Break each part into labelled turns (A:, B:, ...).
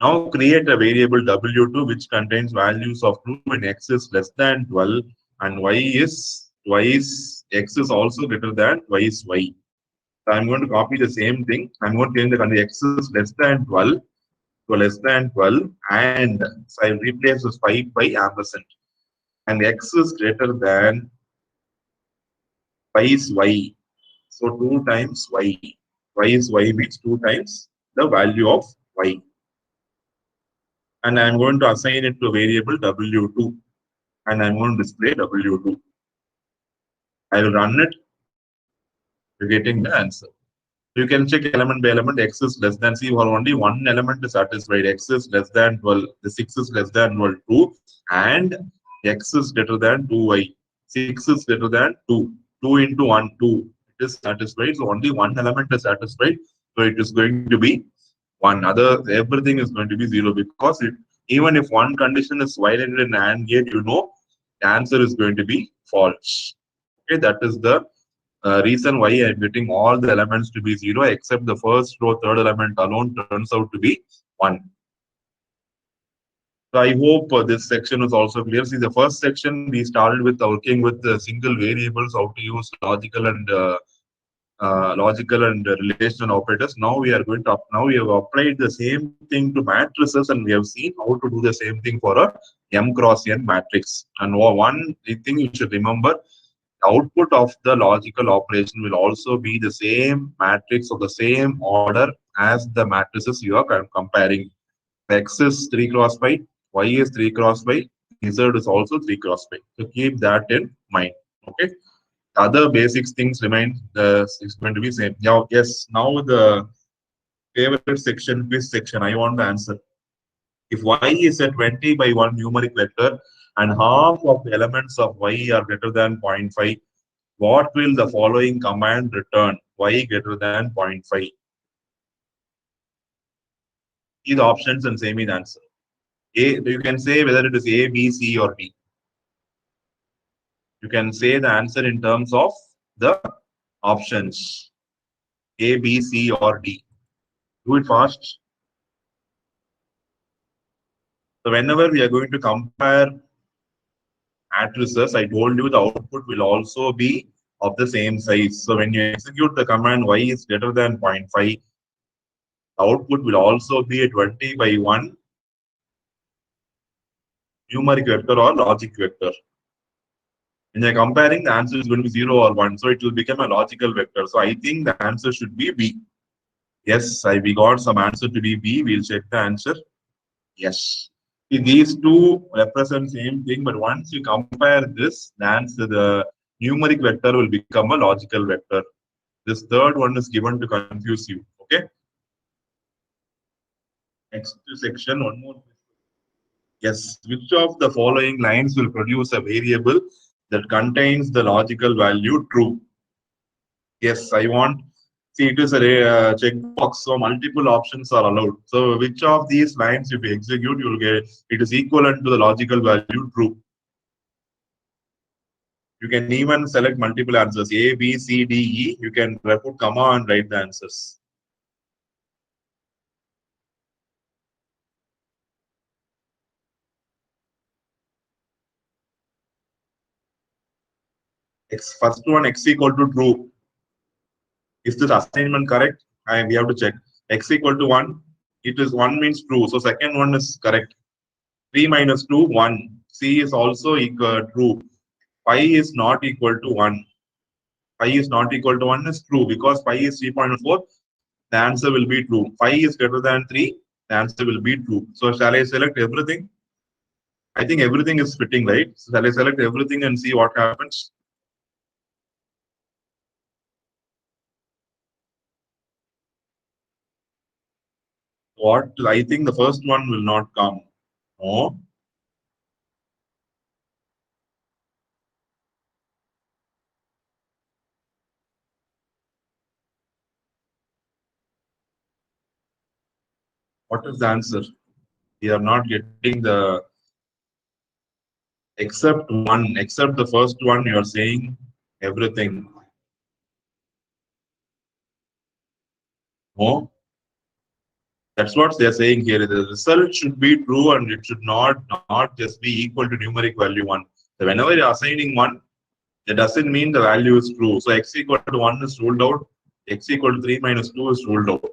A: Now create a variable W2 which contains values of true when x is less than 12 and y is twice x is also greater than twice y. So I'm going to copy the same thing. I'm going to change the condition x is less than 12 to less than 12 and so I replace this 5 by ampersand and x is greater than twice y. So 2 times y. Twice y means 2 times the value of y. And I'm going to assign it to a variable W2 and I'm going to display W2. I will run it, you're getting the answer. You can check element by element, x is less than, see for only one element is satisfied, x is less than 12, the 6 is less than 12, 2, and x is greater than 2y, 6 is greater than 2, 2 into 1, 2, it is satisfied, so only one element is satisfied, so it is going to be 1, other, everything is going to be 0 because even if one condition is violated in AND gate, you know, the answer is going to be false. Okay, that is the reason why I'm getting all the elements to be 0 except the first row, third element alone turns out to be 1. So I hope this section is also clear. See, the first section we started with working with the single variables, how to use logical and relational operators. Now we are going to now we have applied the same thing to matrices and we have seen how to do the same thing for a M cross N matrix. And one thing you should remember, the output of the logical operation will also be the same matrix of the same order as the matrices you are comparing. X is 3 cross 5, Y is 3 cross 5, Z is also 3 cross 5. So keep that in mind. Okay. Other basics things remain is going to be same. Now, yes, now the favorite section, quiz section, I want to answer. If y is a 20 by 1 numeric vector and half of the elements of y are greater than 0.5, what will the following command return? Y greater than 0.5. See the options and say me the answer. A, you can say whether it is A, B, C, or D. You can say the answer in terms of the options A, B, C, or D. Do it fast. So whenever we are going to compare matrices, I told you the output will also be of the same size. So when you execute the command y is greater than 0.5, the output will also be a 20 by 1 numeric vector or logic vector. When you're comparing, the answer is going to be 0 or 1. So it will become a logical vector. So I think the answer should be B. Yes, we got some answer to be B. We'll check the answer. Yes. See, these two represent same thing, but once you compare this, the answer, the numeric vector will become a logical vector. This third one is given to confuse you. Okay. Next section, one more. Yes, which of the following lines will produce a variable that contains the logical value true? Yes, I want. See, it is a checkbox, so multiple options are allowed. So, which of these lines, if you execute, you will get it is equivalent to the logical value true. You can even select multiple answers A, B, C, D, E. You can put comma and write the answers. First one, x equal to true. Is this assignment correct? And we have to check. X equal to 1. It is 1 means true. So second one is correct. 3 minus 2, 1. C is also equal true. Pi is not equal to 1. Pi is not equal to 1 is true because pi is 3.4. The answer will be true. Pi is greater than 3. The answer will be true. So shall I select everything? I think everything is fitting, right? So shall I select everything and see what happens? What? I think the first one will not come. No. What is the answer? We are not getting the except one, except the first one, you are saying everything. No. That's what they're saying here. The result should be true and it should not just be equal to numeric value 1. So whenever you're assigning 1, that doesn't mean the value is true. So x equal to 1 is ruled out. X equal to 3 minus 2 is ruled out.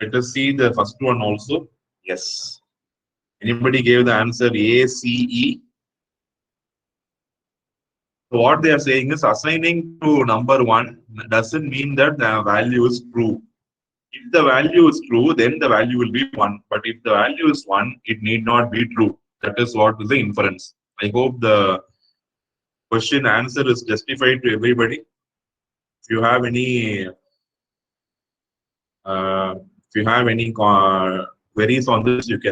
A: Let us see the first one also. Yes. Anybody gave the answer A, C, E? So what they are saying is assigning to number 1 doesn't mean that the value is true. If the value is true, then the value will be 1. But if the value is 1, it need not be true. That is what is the inference. I hope the question answer is justified to everybody. If you have any queries on this, you can